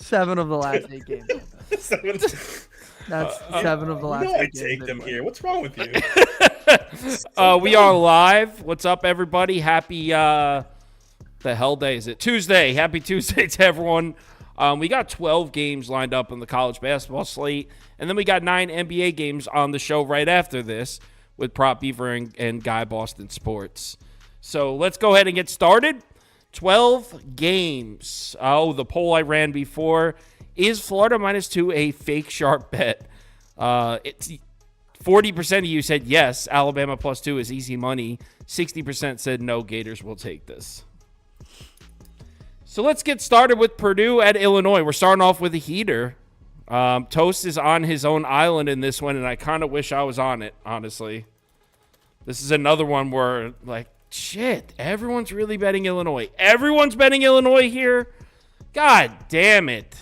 7 of the last 8 games. Seven. That's 7 of the last 8 I games. take them here. What's wrong with you? We are live. What's up, everybody? Happy, the hell day is it? Tuesday. Happy Tuesday to everyone. We got 12 games lined up on the college basketball slate, and then we got 9 NBA games on the show right after this with Prop Beaver and Guy Boston Sports. So let's go ahead and get started. 12 games. Oh, the poll I ran before. Is Florida -2 a fake sharp bet? It's 40% of you said yes, Alabama +2 is easy money. 60% said no, Gators will take this. So let's get started with Purdue at Illinois. We're starting off with a heater. Toast is on his own island in this one, and I kind of wish I was on it, honestly. This is another one where, like, shit, everyone's really betting Illinois. Everyone's betting Illinois here? God damn it.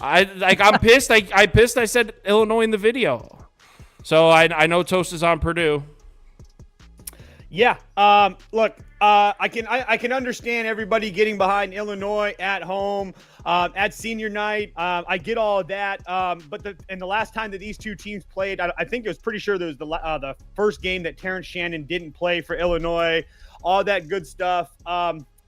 I'm pissed. I pissed I said Illinois in the video. So I know Toast is on Purdue. Yeah. Look, I can understand everybody getting behind Illinois at home, at senior night. I get all of that. But the last time that these two teams played, I think it was pretty sure there was the first game that Terrence Shannon didn't play for Illinois. All that good stuff.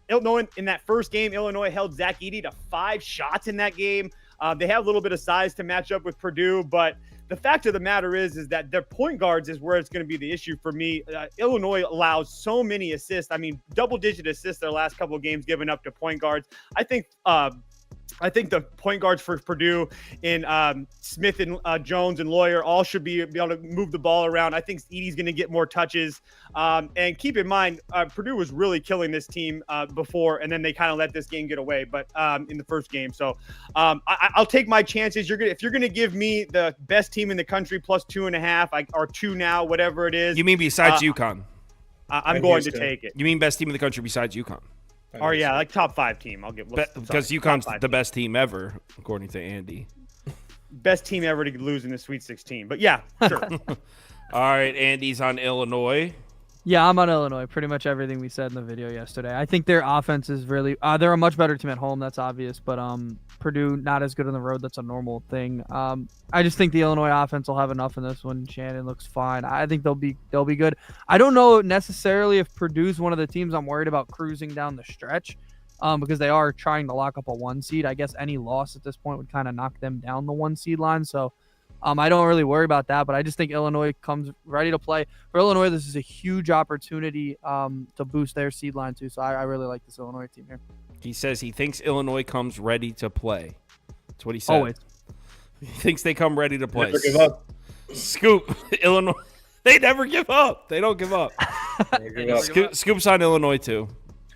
Illinois in that first game, Illinois held Zach Edey to 5 shots in that game. They have a little bit of size to match up with Purdue, but the fact of the matter is that their point guards is where it's going to be the issue for me. Illinois allows so many assists. I mean, double-digit assists their last couple of games given up to point guards. I think the point guards for Purdue in Smith and Jones and Lawyer all should be able to move the ball around. I think Edey's going to get more touches. And keep in mind, Purdue was really killing this team before, and then they kind of let this game get away. But in the first game, so I'll take my chances. If you're going to give me the best team in the country +2.5 or 2 now, whatever it is. You mean besides UConn? I'm going to take it. You mean best team in the country besides UConn? Or yeah, like top 5 team. I'll get because UConn's the best team ever, according to Andy. Best team ever to lose in the Sweet 16. But yeah, sure. All right, Andy's on Illinois. Yeah, I'm on Illinois. Pretty much everything we said in the video yesterday. I think their offense is really they're a much better team at home. That's obvious. But Purdue not as good on the road. That's a normal thing. I just think the Illinois offense will have enough in this one. Shannon looks fine. I think they'll be good. I don't know necessarily if Purdue's one of the teams I'm worried about cruising down the stretch, because they are trying to lock up a 1 seed. I guess any loss at this point would kind of knock them down the 1 seed line. So I don't really worry about that, but I just think Illinois comes ready to play. For Illinois, this is a huge opportunity to boost their seed line too. So I really like this Illinois team here. He says he thinks Illinois comes ready to play. That's what he said. Always. He thinks they come ready to play. Never give up. Scoop, Illinois. They never give up. They don't give up. Scoop's on Illinois too.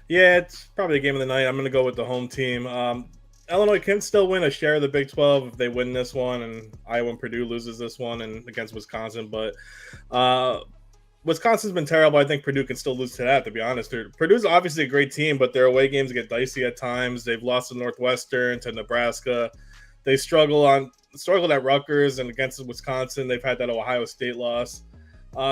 Yeah, it's probably the game of the night. I'm going to go with the home team. Illinois can still win a share of the Big 12 if they win this one, and Iowa and Purdue loses this one and against Wisconsin. But Wisconsin's been terrible. I think Purdue can still lose to that, to be honest. Purdue's obviously a great team, but their away games get dicey at times. They've lost to Northwestern, to Nebraska. They struggled at Rutgers, and against Wisconsin, they've had that Ohio State loss.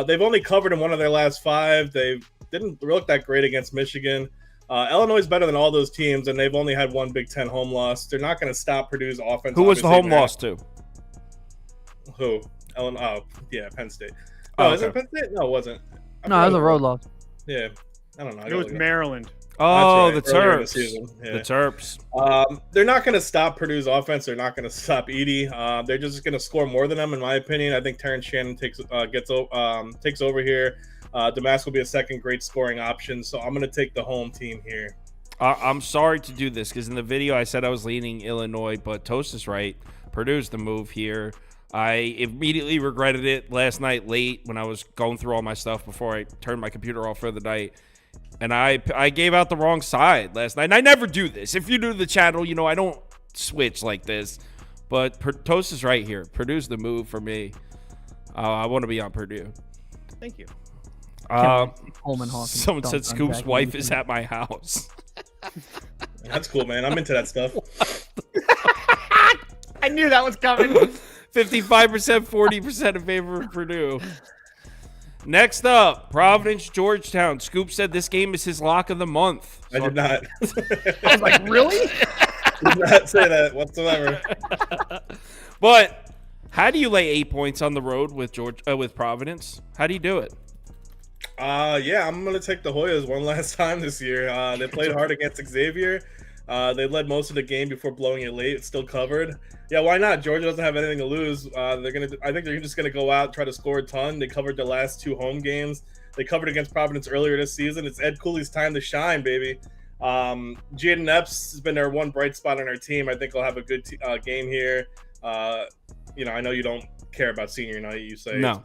They've only covered in 1 of their last 5. They didn't look that great against Michigan. Illinois is better than all those teams, and they've only had 1 Big Ten home loss. They're not going to stop Purdue's offense. Who was the home loss to? Who? Oh, yeah, Penn State. Oh, is it Penn State? No, it wasn't. No, it was a road loss. Yeah, I don't know. It was Maryland. Oh, right. the Terps. The Terps. They're not going to stop Purdue's offense. They're not going to stop Edey. They're just going to score more than them, in my opinion. I think Terrence Shannon takes over here. Damascus will be a second great scoring option, so I'm going to take the home team here. I'm sorry to do this because in the video I said I was leaning Illinois, but Toast is right. Purdue's the move here. I immediately regretted it last night late when I was going through all my stuff before I turned my computer off for the night. And I gave out the wrong side last night. And I never do this. If you're new to the channel, you know I don't switch like this. But Toast is right here. Purdue's the move for me. I want to be on Purdue. Thank you. Someone said Scoop's wife is at my house. That's cool, man. I'm into that stuff. I knew that was coming. 55%, 40% in favor of Purdue. Next up, Providence, Georgetown. Scoop said this game is his lock of the month. I did not. I was like, really? Did not say that whatsoever. But how do you lay 8 points on the road with with Providence? How do you do it? Yeah, I'm gonna take the Hoyas one last time this year. They played hard against Xavier. They led most of the game before blowing it late. It's still covered. Yeah, why not? Georgia doesn't have anything to lose. I think they're just gonna go out and try to score a ton. They covered the last 2 home games. They covered against Providence earlier this season. It's Ed Cooley's time to shine, baby. Jaden Epps has been their one bright spot on our team. I think he'll have a good game here. I know you don't care about senior night. You say no.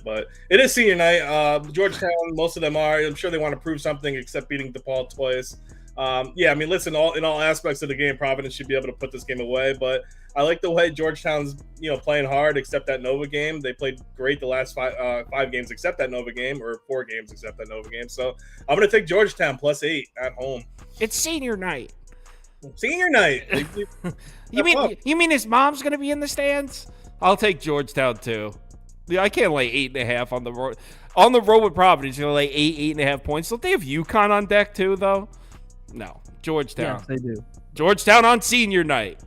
But it is senior night. Georgetown, most of them are. I'm sure they want to prove something, except beating DePaul twice. Listen, in all aspects of the game, Providence should be able to put this game away. But I like the way Georgetown's playing hard, except that Nova game. They played great the last 5 games, except that Nova game, or 4 games except that Nova game. So I'm going to take Georgetown +8 at home. It's senior night. Senior night. You mean his mom's going to be in the stands? I'll take Georgetown too. Yeah, I can't lay 8.5 on the road. On the road with Providence, you're going to lay 8.5 points. Don't they have UConn on deck too, though? No, Georgetown. Yes, they do. Georgetown on senior night.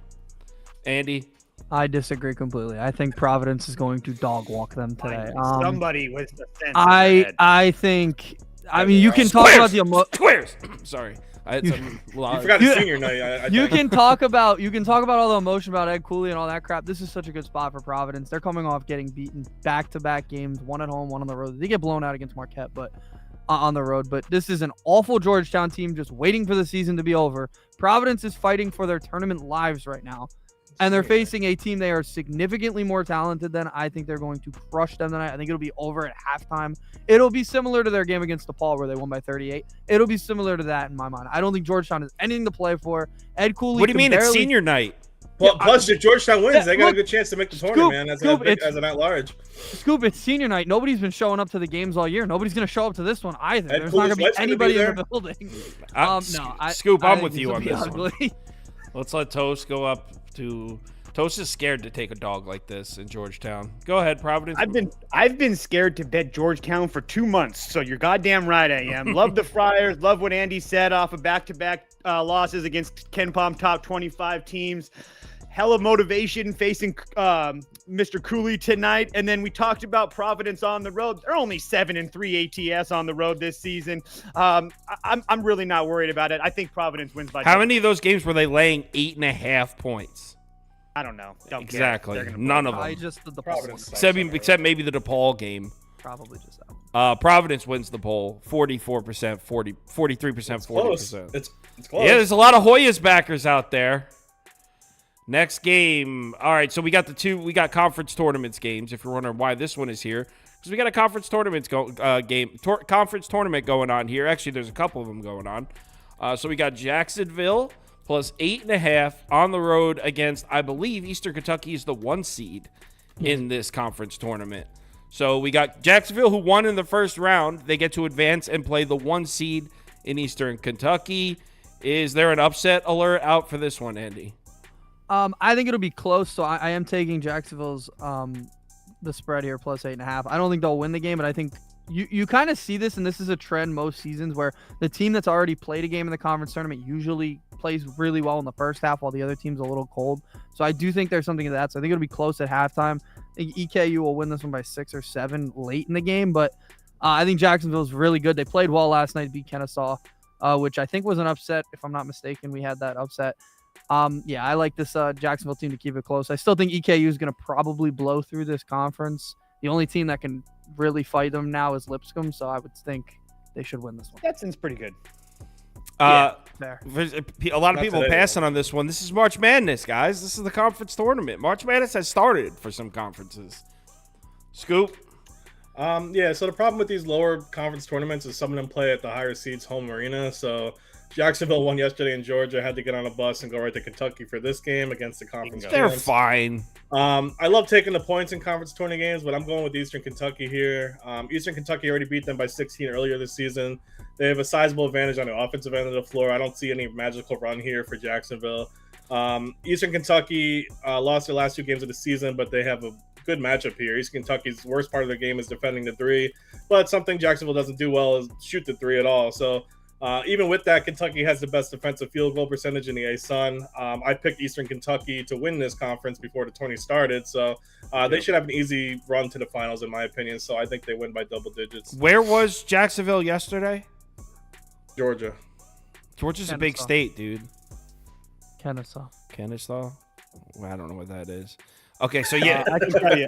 Andy? I disagree completely. I think Providence is going to dog walk them today. Somebody with the sense. I think. I mean, you can talk about the Squares. Sorry, I had some. You forgot the senior night. You can talk about all the emotion about Ed Cooley and all that crap. This is such a good spot for Providence. They're coming off getting beaten back-to-back games, one at home, one on the road. They get blown out against Marquette, but on the road. But this is an awful Georgetown team just waiting for the season to be over. Providence is fighting for their tournament lives right now. And they're facing a team they are significantly more talented than. I think they're going to crush them tonight. I think it'll be over at halftime. It'll be similar to their game against DePaul where they won by 38. It'll be similar to that in my mind. I don't think Georgetown has anything to play for. Ed Cooley. What do you mean? It's senior night. Plus, if Georgetown wins, they got a good chance to make the tournament, man, as an at-large. Scoop, it's senior night. Nobody's been showing up to the games all year. Nobody's going to show up to this one either. There's not going to be anybody in the building. Scoop, I'm with you on this one. Let's let Toast go up to... Toast is scared to take a dog like this in Georgetown. Go ahead, Providence. I've been scared to bet Georgetown for 2 months, so you're goddamn right I am. Love the Friars. Love what Andy said off of back-to-back losses against Ken Palm top 25 teams. Hella motivation facing Mr. Cooley tonight. And then we talked about Providence on the road. They're only 7-3 ATS on the road this season. I'm really not worried about it. I think Providence wins by. How many of those games were they laying 8.5 points? I don't know. Exactly. None of them. I just did the Providence. Except maybe the DePaul game. Probably just that one. Providence wins the poll. 44%, 43%, 40%. It's close. Yeah, there's a lot of Hoyas backers out there. Next game. All right, so we got conference tournaments games. If you're wondering why this one is here, because we got a conference tournament going on here. Actually, there's a couple of them going on. So we got Jacksonville plus 8.5 on the road against, I believe, Eastern Kentucky is the 1 seed in this conference tournament. So we got Jacksonville, who won in the first round. They get to advance and play the 1 seed in Eastern Kentucky. Is there an upset alert out for this one, Andy? I think it'll be close, so I am taking Jacksonville's the spread here plus 8.5. I don't think they'll win the game, but I think you kind of see this, and this is a trend most seasons where the team that's already played a game in the conference tournament usually plays really well in the first half while the other team's a little cold. So I do think there's something to that. So I think it'll be close at halftime. I think EKU will win this one by 6 or 7 late in the game, but I think Jacksonville's really good. They played well last night, beat Kennesaw, which I think was an upset. If I'm not mistaken, we had that upset. Yeah, I like this Jacksonville team to keep it close. I still think EKU is going to probably blow through this conference. The only team that can really fight them now is Lipscomb, so I would think they should win this one. That seems pretty good. Fair. A lot of people passing on this one. This is March Madness, guys. This is the conference tournament. March Madness has started for some conferences. Scoop? Yeah, so the problem with these lower conference tournaments is some of them play at the higher seeds home arena, so Jacksonville won yesterday in Georgia, had to get on a bus and go right to Kentucky for this game against the conference. They're fine. I love taking the points in conference tournament games, but I'm going with Eastern Kentucky here. Eastern Kentucky already beat them by 16 earlier this season. They have a sizable advantage on the offensive end of the floor. I don't see any magical run here for Jacksonville. Eastern Kentucky lost their last 2 games of the season, but they have a good matchup here. Eastern Kentucky's worst part of their game is defending the 3, but something Jacksonville doesn't do well is shoot the 3 at all. So Even with that, Kentucky has the best defensive field goal percentage in the ASUN. I picked Eastern Kentucky to win this conference before the tourney started, so they should have an easy run to the finals, in my opinion. So I think they win by double digits. Where was Jacksonville yesterday? Georgia. Georgia's a big state, dude. Kennesaw. Kennesaw? Well, I don't know what that is. Okay, so yeah, I can tell you,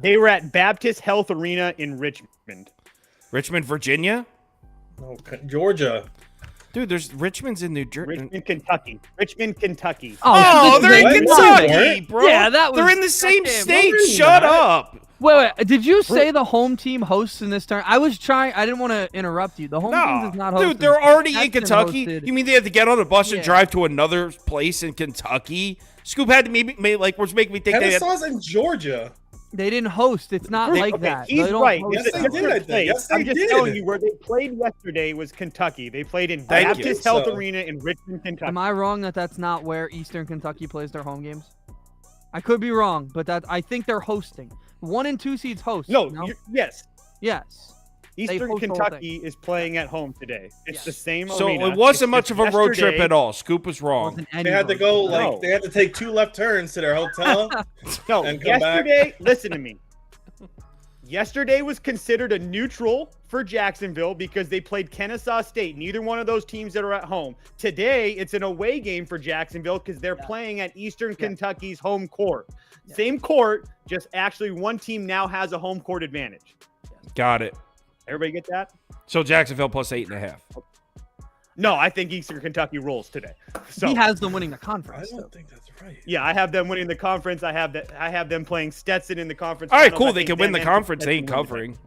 they were at Baptist Health Arena in Richmond. Richmond, Virginia? No, Georgia. Dude, there's Richmond's in New Jersey. Richmond, Kentucky. Richmond, Kentucky. Oh, they're in What? Kentucky, bro. Yeah, that was they're in the same goddamn state. no, Shut they're up. Wait. Did you say the home team hosts in this turn? I was trying. I didn't want to interrupt you. The home team is not hosting. Dude, they're already in Jackson Kentucky. hosted. You mean they had to get on a bus and Yeah. drive to another place in Kentucky? Scoop had to make was making me think they had. Kennesaw's in Georgia. They didn't host. It's not like that. He's They don't right. host It's a Yes, they that. did, different I think. place. Yes, they I'm just did. telling you, where they played yesterday was Kentucky. They played in Thank you. Baptist Health So- Arena in Richmond, Kentucky. Am I wrong that that's not where Eastern Kentucky plays their home games? I could be wrong, but I think they're hosting. 1 and 2 seeds host. No, yes. Yes. Eastern host the whole Kentucky is playing at home today. It's Yes. the same So arena. it wasn't It's much just of a road trip yesterday- at all. Scoop was wrong. Wasn't any They had to road go trip. No. they had to take 2 left turns to their hotel. No, and come back. yesterday, listen to me. Yesterday was considered a neutral for Jacksonville because they played Kennesaw State, neither one of those teams that are at home. Today, it's an away game for Jacksonville because they're playing at Eastern Kentucky's home court. Yeah. Same court, just actually one team now has a home court advantage. Got it. Everybody get that? So Jacksonville plus 8.5. No, I think Eastern Kentucky rolls today. So He has them winning the I conference. don't think that's right. yeah, I have them winning the conference. I have them playing Stetson in the conference. All right, finals. cool. I They think can win them the and conference. They Stetson ain't win the covering.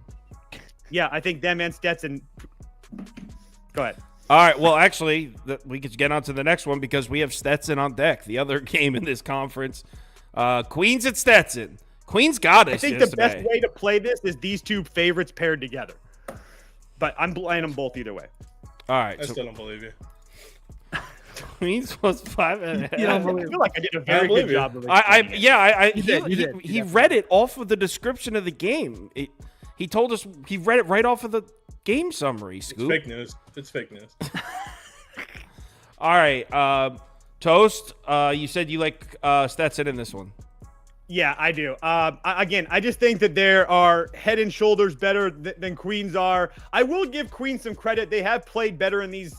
Yeah, I think them and Stetson. Go ahead. All right. Well, actually, we could get on to the next one because we have Stetson on deck. The other game in this conference, Queens at Stetson. Queens got us I think yesterday. the best way to play this is these two favorites paired together. But I'm playing them both either way. All right. I So still don't believe you. Queens plus 5.5. You don't I believe feel like I did a I very believe good you. job of explaining it. You did. He read it off of the description of the game. He told us he read it right off of the game summary. It's Scoop. fake news. It's fake news. All right. Toast. You said you like Stetson in this one. Yeah, I do. I just think that there are head and shoulders better than Queens are. I will give Queens some credit. They have played better in these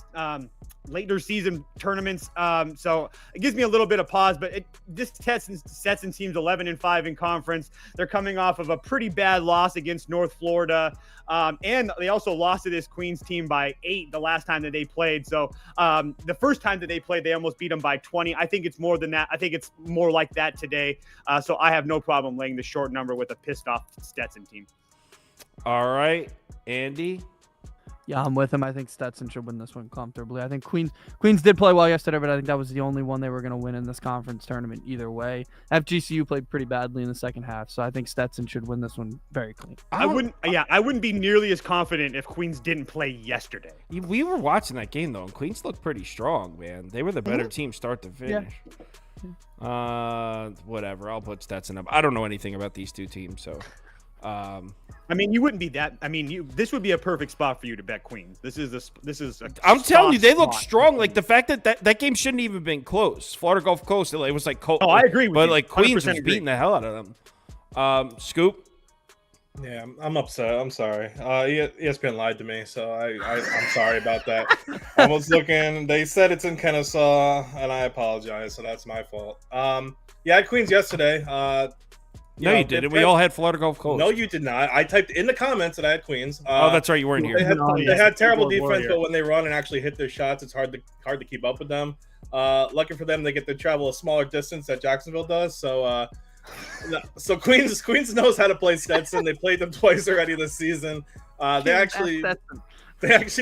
later season tournaments. So it gives me a little bit of pause, but this Stetson team's 11-5 in conference. They're coming off of a pretty bad loss against North Florida. And they also lost to this Queens team by 8 the last time that they played. So the first time that they played, they almost beat them by 20. I think it's more than that. I think it's more like that today. So I have no problem laying the short number with a pissed off Stetson team. All right, Andy. Yeah, I'm with him. I think Stetson should win this one comfortably. I think Queens did play well yesterday, but I think that was the only one they were going to win in this conference tournament either way. FGCU played pretty badly in the second half, so I think Stetson should win this one very clean. I wouldn't be nearly as confident if Queens didn't play yesterday. We were watching that game though, and Queens looked pretty strong, man. They were the better team start to finish. Whatever. I'll put Stetson up. I don't know anything about these two teams, so. I mean, you wouldn't be that. I mean, this would be a perfect spot for you to bet Queens. This is a I'm telling you, they look spot. strong. Like the fact that game shouldn't even been close. Florida Gulf Coast, it was like Oh, I agree with but you. like Queens 100% was agree. beating the hell out of them. Scoop. Yeah, I'm upset. I'm sorry. ESPN lied to me, so I'm sorry about that. I was looking. They said it's in Kennesaw, and I apologize. So that's my fault. Yeah, I had Queens yesterday. No, you didn't. We all had Florida Gulf Coast. No, you did not. I typed in the comments that I had Queens. Oh, that's right. You weren't here. They had terrible Keyboard defense, warrior. but when they run and actually hit their shots, it's hard to keep up with them. Lucky for them, they get to travel a smaller distance that Jacksonville does. So Queens knows how to play Stetson. They played them twice already this season. They actually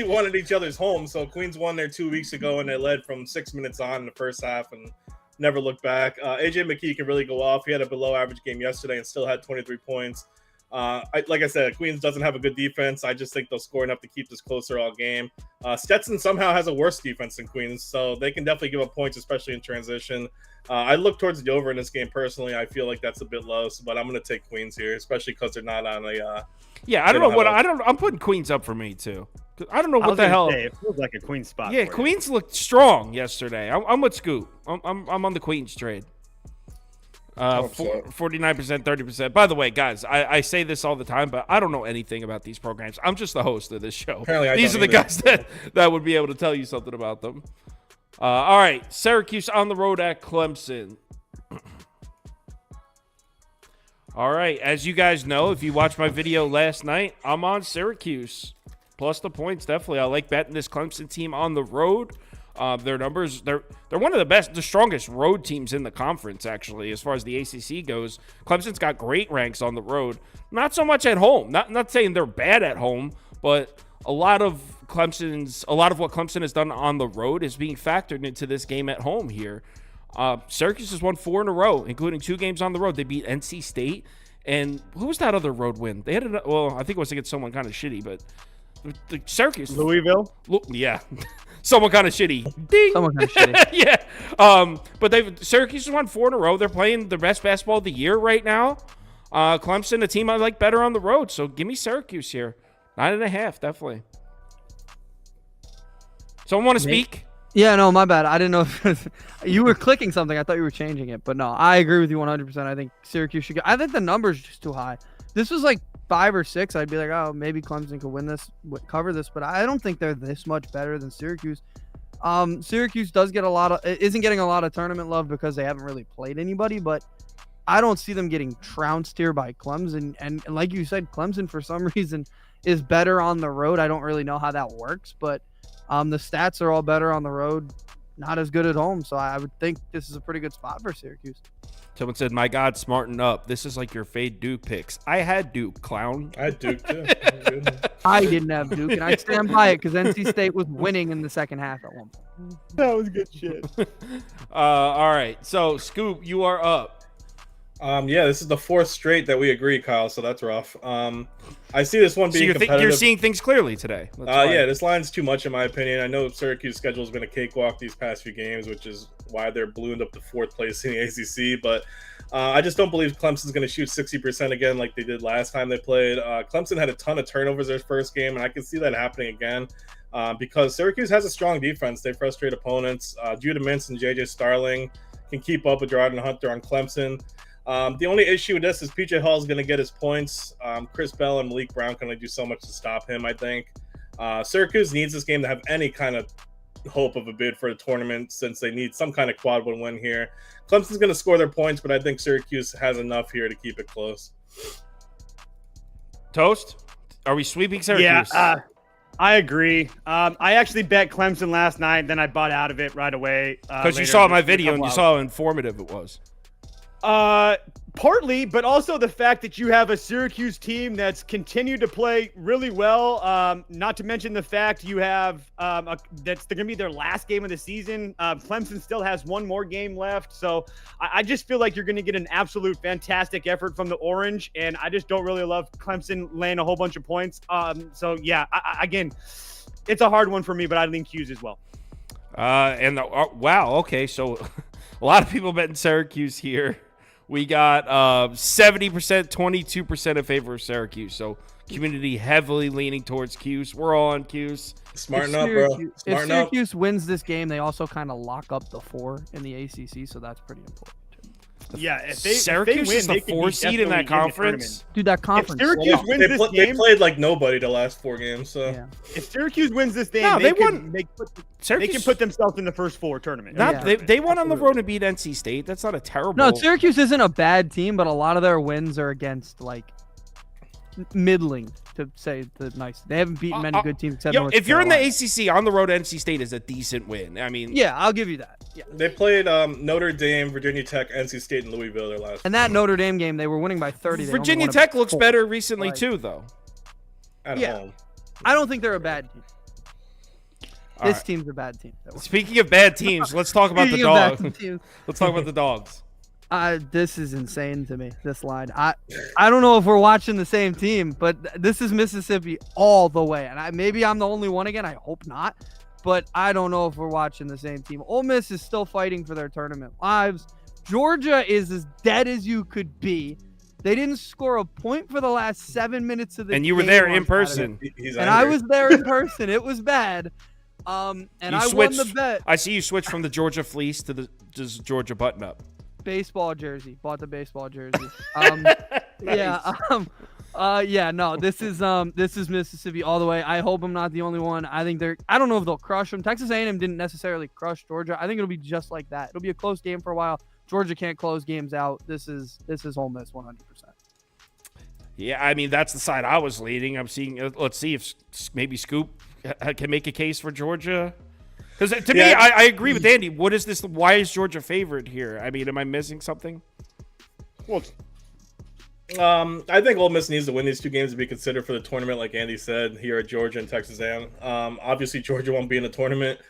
won at each other's home. So Queens won there 2 weeks ago, and they led from 6 minutes on in the first half and never looked back. AJ McKee can really go off. He had a below average game yesterday and still had 23 points. Like I said, Queens doesn't have a good defense. I just think they'll score enough to keep this closer all game. Stetson somehow has a worse defense than Queens, so they can definitely give up points, especially in transition. I look towards the over in this game personally. I feel like that's a bit low, but I'm going to take Queens here, especially because they're not on a. Yeah, I don't know what I'm putting Queens up for me too. I don't know I what was the gonna hell. say, it feels like a Queen spot. Yeah, for you. Queens looked strong yesterday. I'm with Scoop. I'm on the Queens trade. 49%, 30%. By the way, guys, I say this all the time, but I don't know anything about these programs. I'm just the host of this show. Apparently These are the guys that would be able to tell you something about them. All right, Syracuse on the road at Clemson. All right, as you guys know, if you watched my video last night, I'm on Syracuse. Plus the points, definitely. I like betting this Clemson team on the road. Their numbers, they're one of the strongest road teams in the conference, actually, as far as the ACC goes. Clemson's got great ranks on the road. Not so much at home. Not saying they're bad at home, but a lot of what Clemson has done on the road is being factored into this game at home here. Syracuse has won 4 in a row, including 2 games on the road. They beat NC State. And who was that other road win? They had I think it was against someone kind of shitty, but the Syracuse. Louisville? Yeah. Someone kind of shitty. Ding. Someone kind of shitty. Yeah. But Syracuse has won 4 in a row. They're playing the best basketball of the year right now. Clemson, a team I like better on the road. So give me Syracuse here. 9.5, definitely. Someone want to speak? Yeah, no, my bad. I didn't know if you were clicking something. I thought you were changing it. But no, I agree with you 100%. I think Syracuse should go. I think the number's just too high. This was like 5 or 6. I'd be like, oh, maybe Clemson could win this, cover this. But I don't think they're this much better than Syracuse. Syracuse isn't getting a lot of tournament love because they haven't really played anybody. But I don't see them getting trounced here by Clemson. And like you said, Clemson, for some reason, is better on the road. I don't really know how that works. But the stats are all better on the road, not as good at home. So I would think this is a pretty good spot for Syracuse. Someone said, my God, smarten up. This is like your fade Duke picks. I had Duke, clown. I had Duke, too. I didn't have Duke, and I stand by it because NC State was winning in the second half at one point. That was good shit. All right. So, Scoop, you are up. Yeah, this is the 4th straight that we agree, Kyle, so that's rough. I see this one being competitive. You're seeing things clearly today. Yeah, this line's too much in my opinion. I know Syracuse's schedule has been a cakewalk these past few games, which is why they're ballooned up to 4th place in the ACC. But I just don't believe Clemson's going to shoot 60% again like they did last time they played. Clemson had a ton of turnovers their first game, and I can see that happening again because Syracuse has a strong defense. They frustrate opponents. Judah Mintz and J.J. Starling can keep up with Jordan Hunter on Clemson. The only issue with this is PJ Hall is going to get his points. Chris Bell and Malik Brown can only do so much to stop him, I think. Syracuse needs this game to have any kind of hope of a bid for a tournament since they need some kind of quad win here. Clemson's going to score their points, but I think Syracuse has enough here to keep it close. Toast? Are we sweeping Syracuse? Yeah, I agree. I actually bet Clemson last night, then I bought out of it right away. Because you saw my video and you saw how informative it was. Partly, but also the fact that you have a Syracuse team that's continued to play really well. Not to mention the fact you have that's going to be their last game of the season. Clemson still has one more game left, so I just feel like you're going to get an absolute fantastic effort from the Orange, and I just don't really love Clemson laying a whole bunch of points. So yeah, again, it's a hard one for me, but I lean Q's as well. Wow, okay, so a lot of people betting Syracuse here. We got 70%, 22% in favor of Syracuse. So community heavily leaning towards Q's. We're all on Q's. Smarten up, bro. If Syracuse wins this game, they also kind of lock up the 4 in the ACC, so that's pretty important. Yeah, if Syracuse they win, is the 4 seed in that conference. Dude, that conference. If Syracuse wins this game, they played like nobody the last 4 games. So yeah. If Syracuse wins this game, No, they Syracuse, can put themselves in the first 4 tournament. They won on the road and beat NC State. That's not a terrible. No, Syracuse isn't a bad team, but a lot of their wins are against like middling, to say the nice. They haven't beaten many good teams. Except North if you're in the Carolina. ACC, on the road, NC State is a decent win. I mean, yeah, I'll give you that. Yeah. they played Notre Dame, Virginia Tech, NC State, and Louisville their last. And that Notre Dame game, they were winning by 30. Virginia Tech looks better recently too, though. At yeah. home. I don't think they're a bad team. All This right. team's a bad team. Speaking of bad teams, let's talk about the Speaking of bad dogs. teams, Let's talk about the dogs. this is insane to me. This line. I don't know if we're watching the same team, but this is Mississippi all the way. And maybe I'm the only one again. I hope not. But I don't know if we're watching the same team. Ole Miss is still fighting for their tournament lives. Georgia is as dead as you could be. They didn't score a point for the last 7 minutes of the game. And you were there in on person. He's And I was there in person. It was bad. And I won the bet. I see you switch from the Georgia fleece to the just Georgia button-up. Baseball jersey. Bought the baseball jersey. Nice. Yeah. No. This is Mississippi all the way. I hope I'm not the only one. I think I don't know if they'll crush them. Texas A&M didn't necessarily crush Georgia. I think it'll be just like that. It'll be a close game for a while. Georgia can't close games out. This is Ole Miss 100%. Yeah, I mean, that's the side I was leading. I'm seeing. Let's see if maybe Scoop can make a case for Georgia. Because to me, I agree with Andy. What is this? Why is Georgia favored here? I mean, am I missing something? Well, I think Ole Miss needs to win these 2 games to be considered for the tournament, like Andy said, here at Georgia and Texas A&M. Obviously, Georgia won't be in the tournament.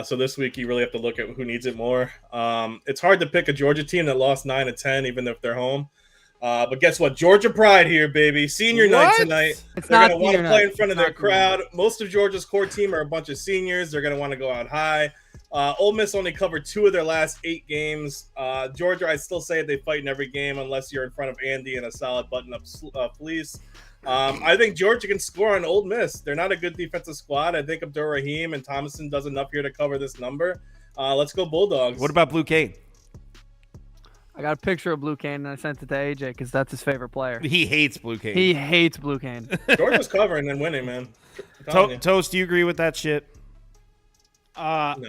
So this week, you really have to look at who needs it more. It's hard to pick a Georgia team that lost 9 of 10, even if they're home. But guess what? Georgia pride here, baby. Senior night tonight. They're going to want to play in front of their crowd. Most of Georgia's core team are a bunch of seniors. They're going to want to go out high. Ole Miss only covered 2 of their last 8 games. Georgia, I still say they fight in every game unless you're in front of Andy in a solid button-up fleece. I think Georgia can score on Ole Miss. They're not a good defensive squad. I think Abdur-Rahim and Thomason does enough here to cover this number. Let's go Bulldogs. What about Blue Cane? I got a picture of Blue Cane and I sent it to AJ because that's his favorite player. He hates Blue Cane. He hates Blue Cane. Georgia's covering and winning, man. Toast, do you agree with that shit? No.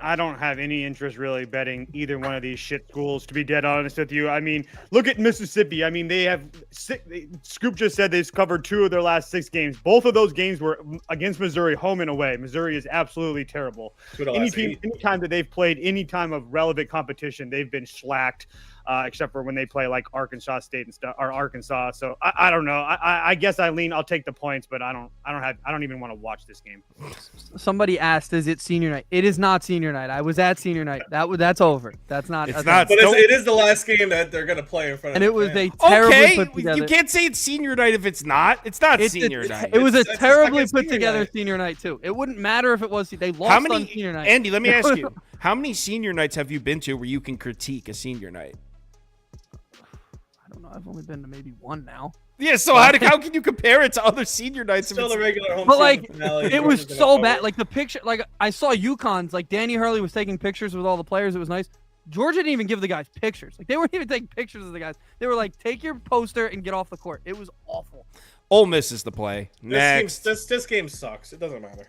I don't have any interest really betting either one of these shit schools, to be dead honest with you. I mean, look at Mississippi. I mean, they have Scoop just said they've covered 2 of their last 6 games. Both of those games were against Missouri, home and away. Missouri is absolutely terrible. Anytime that they've played any time of relevant competition, they've been slacked. Except for when they play like Arkansas State and stuff, or Arkansas. So I don't know. I guess I'll take the points, but I don't even want to watch this game. Somebody asked, "Is it senior night?" It is not senior night. I was at senior night. That's over. That's not. It's not. But it is the last game that they're gonna play in front of. And it was a terribly put together. You can't say it's senior night if it's not. It's not senior night. It was a terribly put together senior night too. It wouldn't matter if it was. They lost on senior night. Andy, let me ask you: how many senior nights have you been to where you can critique a senior night? I don't know. I've only been to maybe 1 now. Yeah, so how can you compare it to other senior nights? Still the regular home. But like, finale, it was so bad. Like the picture, like I saw UConn's. Like Danny Hurley was taking pictures with all the players. It was nice. Georgia didn't even give the guys pictures. Like they weren't even taking pictures of the guys. They were like, take your poster and get off the court. It was awful. Ole Miss is the play. Next. This game sucks. It doesn't matter.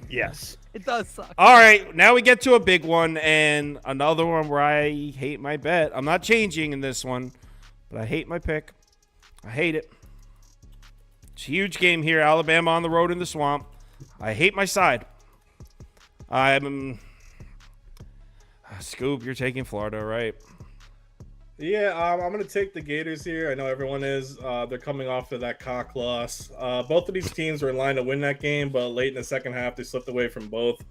Yes. It does suck. All right, now we get to a big one and another one where I hate my bet. I'm not changing in this one, but I hate my pick. I hate it. It's a huge game here. Alabama on the road in the swamp. I hate my side. Scoop, you're taking Florida, right? Yeah, I'm going to take the Gators here. I know everyone is. They're coming off of that cock loss. Both of these teams were in line to win that game, but late in the second half, they slipped away from both.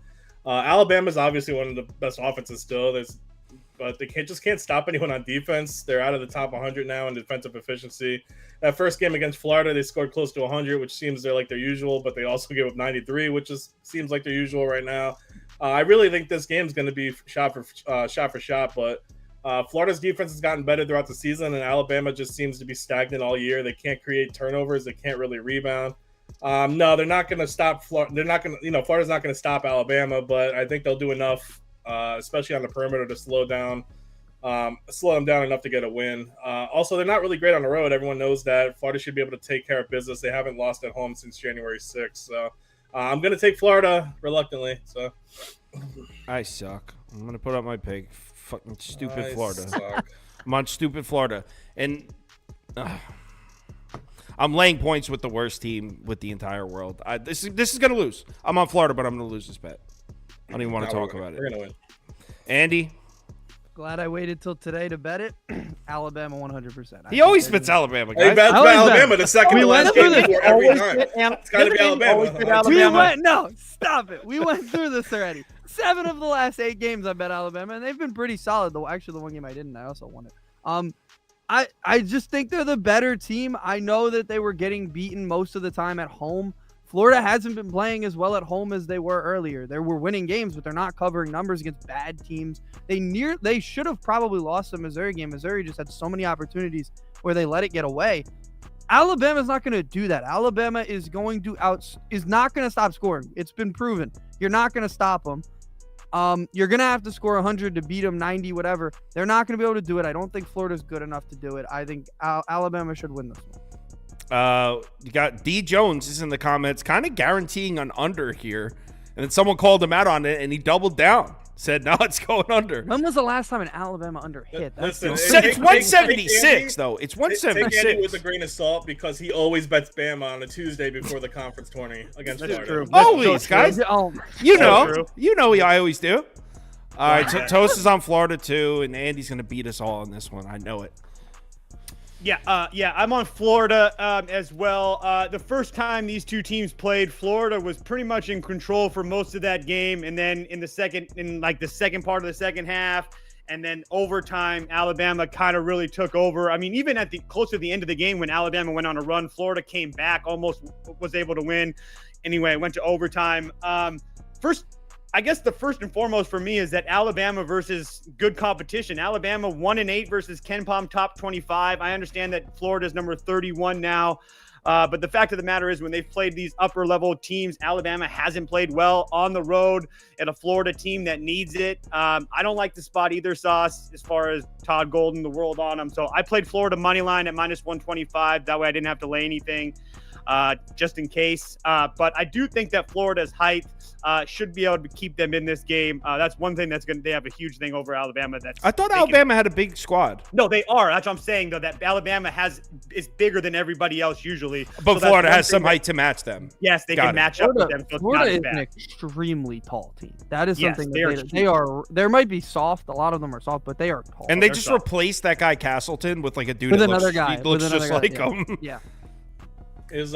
Alabama's obviously one of the best offenses still. But they can't stop anyone on defense. They're out of the top 100 now in defensive efficiency. That first game against Florida, they scored close to 100, which seems they're like their usual, but they also gave up 93, which seems like their usual right now. I really think this game is going to be shot for shot, but Florida's defense has gotten better throughout the season, and Alabama just seems to be stagnant all year. They can't create turnovers. They can't really rebound. No, they're not going to stop Florida. Florida's not going to stop Alabama, but I think they'll do enough, especially on the perimeter, to slow them down enough to get a win. Also, they're not really great on the road. Everyone knows that. Florida should be able to take care of business. They haven't lost at home since January 6th. So I'm going to take Florida reluctantly. So I suck. I'm going to put up my pick. Fucking stupid Florida. Suck. I'm on stupid Florida. And I'm laying points with the worst team with the entire world. This is going to lose. I'm on Florida, but I'm going to lose this bet. I don't even want to talk about it. We're going to win. Andy? Glad I waited till today to bet it. Alabama 100%. He always bets Alabama, Hey, guys. bet Alabama the second to last game before every time. It's got to be Alabama. No, stop it. We went through this already. 7 of the last 8 games I bet Alabama, and they've been pretty solid. Though actually, the one game I didn't, I also won it. I just think they're the better team. I know that they were getting beaten most of the time at home. Florida hasn't been playing as well at home as they were earlier. They were winning games, but they're not covering numbers against bad teams. They should have probably lost the Missouri game. Missouri just had so many opportunities or they let it get away. Alabama's not going to do that. Alabama is going to not going to stop scoring. It's been proven. You're not going to stop them. You're going to have to score 100 to beat them, 90, whatever. They're not going to be able to do it. I don't think Florida's good enough to do it. I think Alabama should win this one. You got D Jones is in the comments, kind of guaranteeing an under here. And then someone called him out on it, and he doubled down. Said, no, it's going under. When was the last time an Alabama under hit? Listen, It's 176, though. It's Take Andy 176. with a grain of salt because he always bets Bama on a Tuesday before the conference tourney against That's Florida. true. Always, guys. Oh, You So know. true. You know I always do. All right, Yeah. Toast is on Florida, too, and Andy's going to beat us all on this one. I know it. Yeah, I'm on Florida as well. The first time these two teams played, Florida was pretty much in control for most of that game, and then in the second part of the second half, and then overtime, Alabama kind of really took over. I mean, even at the close to the end of the game when Alabama went on a run, Florida came back, almost was able to win. Anyway, it went to overtime. I guess the first and foremost for me is that Alabama versus good competition. Alabama 1-8 versus KenPom top 25. I understand that Florida's number 31 now. But the fact of the matter is when they've played these upper level teams, Alabama hasn't played well on the road at a Florida team that needs it. I don't like the spot either, Sauce, as far as Todd Golden, the world on them. So I played Florida money line at minus 125. That way I didn't have to lay anything just in case. But I do think that Florida's height should be able to keep them in this game. That's one thing they have a huge thing over Alabama. I thought Alabama had a big squad. No, they are. That's what I'm saying, though, that Alabama is bigger than everybody else usually. But So Florida that's has some one thing height to match them. Yes, they Got can it. match up with them. So Florida it's is not an as bad. extremely tall team. That is Yes, something they that they are. There might be soft. A lot of them are soft, but they are tall. And they they're just soft. replaced that guy Castleton with like a dude with that another looks, guy. he looks with just another like guy, him. Yeah. Is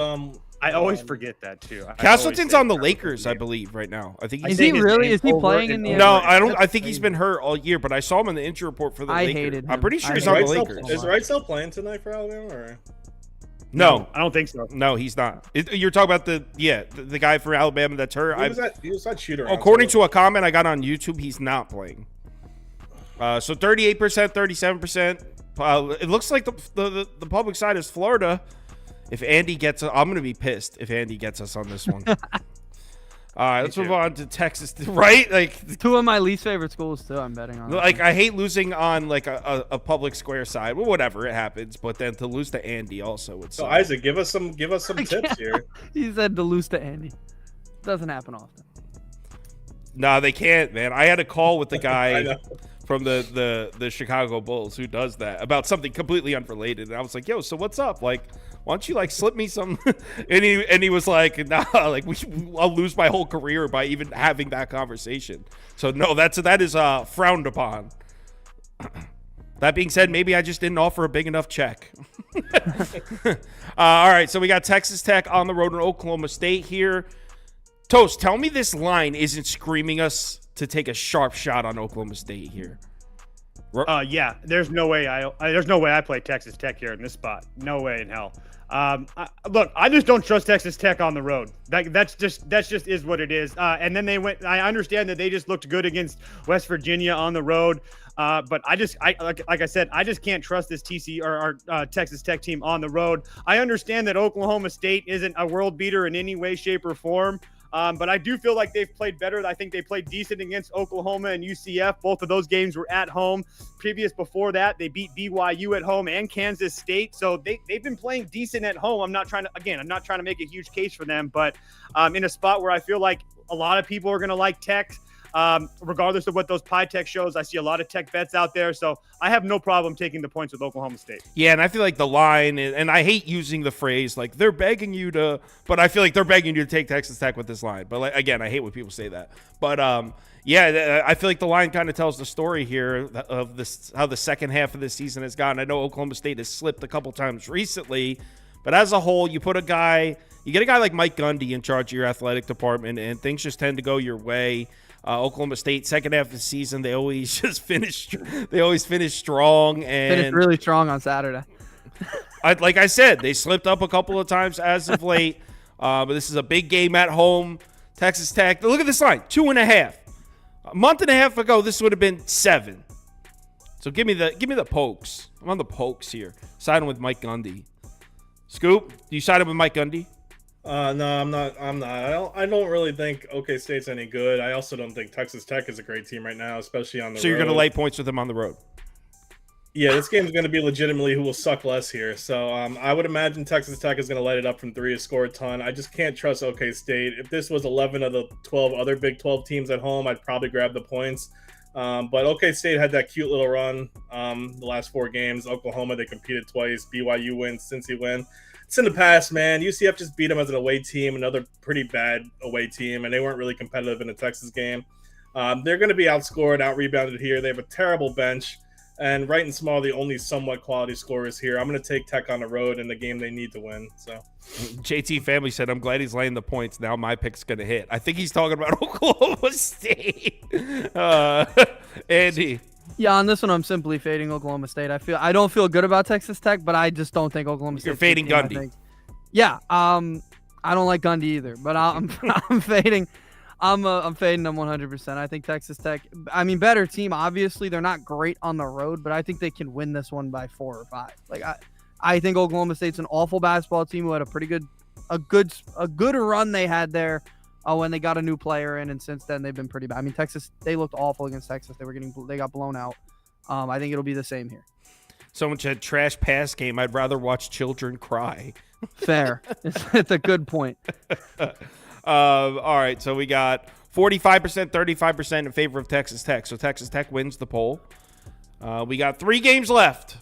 I always forget that too. Castleton's on the Lakers, I believe, right now. I think Is he's he saying his really? name's Is he over playing in and the? over. No, NBA? I don't. That's I think he's crazy. been hurt all year, but I saw him in the injury report for the I Lakers. hated him. I'm pretty sure I he's Is on the hated him. Lakers. Is Wright still playing tonight for Alabama? Or? No, I don't think so. no, he's not. You're talking about the guy for Alabama that's hurt. He was that shooter. According to a comment I got on YouTube, he's not playing. So 38%, 37%. It looks like the public side is Florida. If Andy gets I'm going to be pissed if Andy gets us on this one. All right, let's move on to Texas. Right? Like, Two of my least favorite schools too. I'm betting on. like I hate losing on like a public square side. Well, whatever, it happens. But then to lose to Andy also would So suck. Isaac, give us some tips here. He said to lose to Andy. Doesn't happen often. No, they can't, man. I had a call with the I guy know. from the Chicago Bulls who does that about something completely unrelated. And I was like, yo, so what's up? Like, why don't you like slip me some? and he was like, nah, like I'll lose my whole career by even having that conversation. So no, that is frowned upon. That being said, maybe I just didn't offer a big enough check. All right, so we got Texas Tech on the road in Oklahoma State here. Toast, tell me this line isn't screaming us to take a sharp shot on Oklahoma State here. Yeah, there's no way I play Texas Tech here in this spot. No way in hell. Look, I just don't trust Texas Tech on the road. That's just is what it is. And then they went. I understand that they just looked good against West Virginia on the road. But like I said, I just can't trust this Texas Tech team on the road. I understand that Oklahoma State isn't a world beater in any way, shape, or form. But I do feel like they've played better. I think they played decent against Oklahoma and UCF. Both of those games were at home. Before that, they beat BYU at home and Kansas State. So they've been playing decent at home. I'm not trying to make a huge case for them, but in a spot where I feel like a lot of people are going to like Tech. Regardless of what those Pi Tech shows, I see a lot of Tech bets out there. So I have no problem taking the points with Oklahoma State. Yeah, and I feel like the line, and I hate using the phrase like they're begging you to, but I feel like they're begging you to take Texas Tech with this line. But like, again, I hate when people say that. But yeah, I feel like the line kind of tells the story here of this, how the second half of this season has gone. I know Oklahoma State has slipped a couple times recently, but as a whole, you get a guy like Mike Gundy in charge of your athletic department, and things just tend to go your way. Oklahoma State, second half of the season, they always finish strong and Finished really strong on Saturday. like I said, they slipped up a couple of times as of late. But this is a big game at home. Texas Tech. Look at this line, 2.5. A month and a half ago, this would have been 7. So give me the pokes. I'm on the pokes here. Siding with Mike Gundy. Scoop, do you side with Mike Gundy? No, I'm not. I don't really think OK State's any good. I also don't think Texas Tech is a great team right now, especially on the road. So you're going to lay points with them on the road? Yeah, this game is going to be legitimately who will suck less here. So I would imagine Texas Tech is going to light it up from 3 to score a ton. I just can't trust OK State. If this was 11 of the 12 other Big 12 teams at home, I'd probably grab the points. But OK State had that cute little run the last 4 games. Oklahoma, they competed twice. BYU wins, Cincy win. It's in the past, man. UCF just beat them as an away team, another pretty bad away team, and they weren't really competitive in the Texas game. They're going to be outscored, out-rebounded here. They have a terrible bench. And Wright and Small, the only somewhat quality scorers here. I'm going to take Tech on the road in the game they need to win. So, JT Family said, I'm glad he's laying the points. Now my pick's going to hit. I think he's talking about Oklahoma State. Andy. Yeah, on this one, I'm simply fading Oklahoma State. I don't feel good about Texas Tech, but I just don't think Oklahoma State. You're fading Gundy. Yeah, I don't like Gundy either, but I'm fading. I'm fading them 100%. I think Texas Tech, I mean, better team. Obviously, they're not great on the road, but I think they can win this one by 4 or 5. Like I think Oklahoma State's an awful basketball team who had a good run they had there when they got a new player in, and since then they've been pretty bad. I mean, Texas, they looked awful against Texas. They got blown out. I think it'll be the same here. Someone said trash pass game. I'd rather watch children cry. Fair. It's a good point. All right, so we got 45%, 35% in favor of Texas Tech. So Texas Tech wins the poll. We got 4 games left.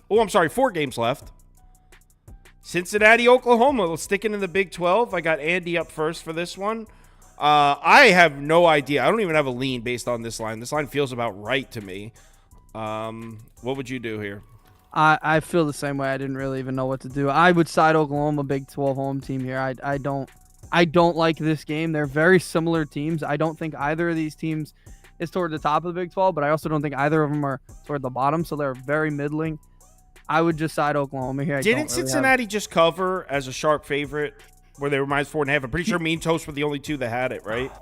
Cincinnati, Oklahoma. Let's stick into the Big 12. I got Andy up first for this one. I have no idea. I don't even have a lean based on this line. This line feels about right to me. What would you do here? I feel the same way. I didn't really even know what to do. I would side Oklahoma, Big 12 home team here. I don't like this game. They're very similar teams. I don't think either of these teams is toward the top of the Big 12, but I also don't think either of them are toward the bottom, so they're very middling. I would just side Oklahoma here. Didn't Cincinnati just cover as a sharp favorite where they were -4.5? I'm pretty sure Mean Toast were the only 2 that had it, right?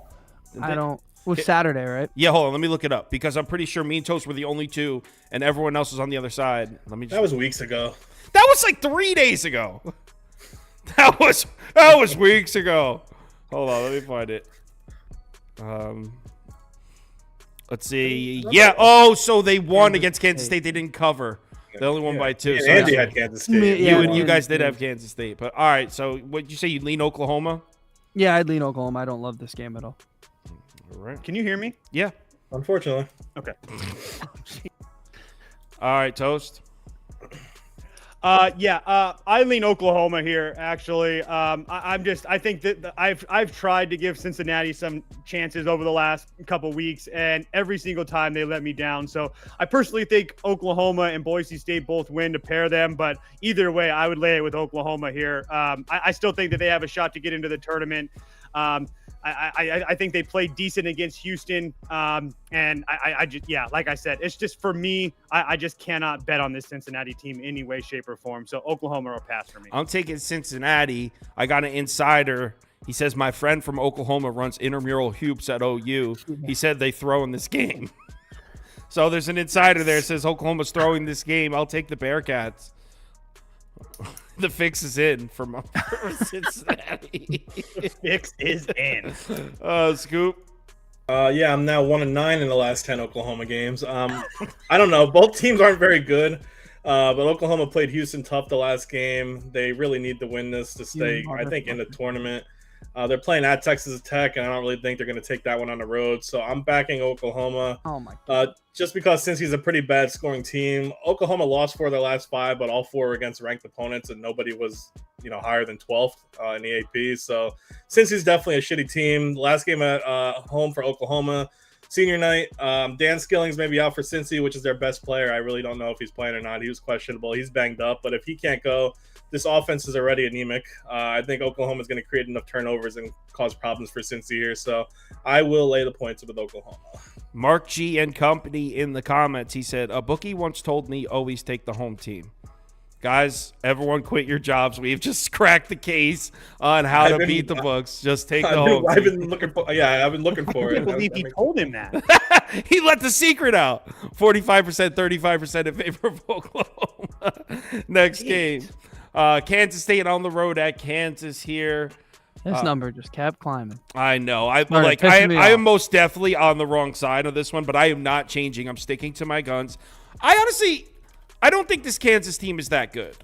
It was Saturday, right? Yeah, hold on. Let me look it up because I'm pretty sure Mean Toast were the only 2 and everyone else was on the other side. That was weeks ago. That was like 3 days ago. That was weeks ago. Hold on, let me find it. Let's see. Yeah. Oh, so they won against Kansas State. They didn't cover. They only won by 2. So Andy had Kansas State. You guys did have Kansas State, but all right. So what did you say? You lean Oklahoma? Yeah, I'd lean Oklahoma. I don't love this game at all. All right. Can you hear me? Yeah. Unfortunately. Okay. All right, Toast. I lean Oklahoma here. Actually, I think that I've tried to give Cincinnati some chances over the last couple weeks, and every single time they let me down. So I personally think Oklahoma and Boise State both win to pair them, but either way, I would lay it with Oklahoma here. I still think that they have a shot to get into the tournament. I think they played decent against Houston. And I just, like I said, it's just for me, I just cannot bet on this Cincinnati team any way, shape, or form. So Oklahoma will pass for me. I'm taking Cincinnati. I got an insider. He says, my friend from Oklahoma runs intramural hoops at OU. He said they throw in this game. So there's an insider there that says Oklahoma's throwing this game. I'll take the Bearcats. The fix is in for Cincinnati. The fix is in. Scoop. I'm now 1-9 in the last 10 Oklahoma games. I don't know. Both teams aren't very good, but Oklahoma played Houston tough the last game. They really need to win this to stay, I think, in the tournament. They're playing at Texas Tech, and I don't really think they're going to take that one on the road. So I'm backing Oklahoma. Oh my God. Just because since he's a pretty bad scoring team, Oklahoma lost 4 of their last 5, but all 4 were against ranked opponents, and nobody was, higher than 12th in the AP. So since he's definitely a shitty team, last game at home for Oklahoma, senior night. Dan Skilling's maybe out for Cincy, which is their best player. I really don't know if he's playing or not. He was questionable. He's banged up, but if he can't go, this offense is already anemic. I think Oklahoma is going to create enough turnovers and cause problems for Cincy here. So I will lay the points with Oklahoma. Mark G and company in the comments. He said, a bookie once told me always take the home team. Guys, everyone quit your jobs. We've just cracked the case on how to beat the books. Just take the home I've team. been looking for. Yeah, I've been looking for I it. can't believe he told him that. He let the secret out. 45%, 35% in favor of Oklahoma. Next game. Kansas State on the road at Kansas here. This number just kept climbing. I know. I Started pissing me I am off. most definitely on the wrong side of this one, but I am not changing. I'm sticking to my guns. I don't think this Kansas team is that good.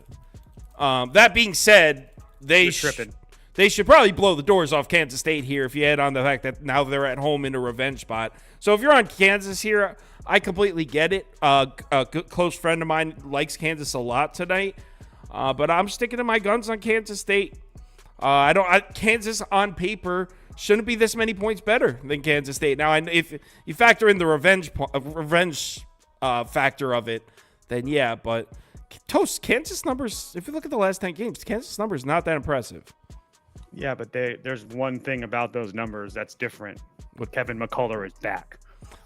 That being said, they should probably blow the doors off Kansas State here if you add on the fact that now they're at home in a revenge spot. So if you're on Kansas here, I completely get it. A close friend of mine likes Kansas a lot tonight, but I'm sticking to my guns on Kansas State. Kansas on paper shouldn't be this many points better than Kansas State. Now, if you factor in the revenge factor of it, then yeah. But Kansas numbers, if you look at the last 10 games, Kansas numbers not that impressive. Yeah, but there's one thing about those numbers that's different. With Kevin McCullough is back.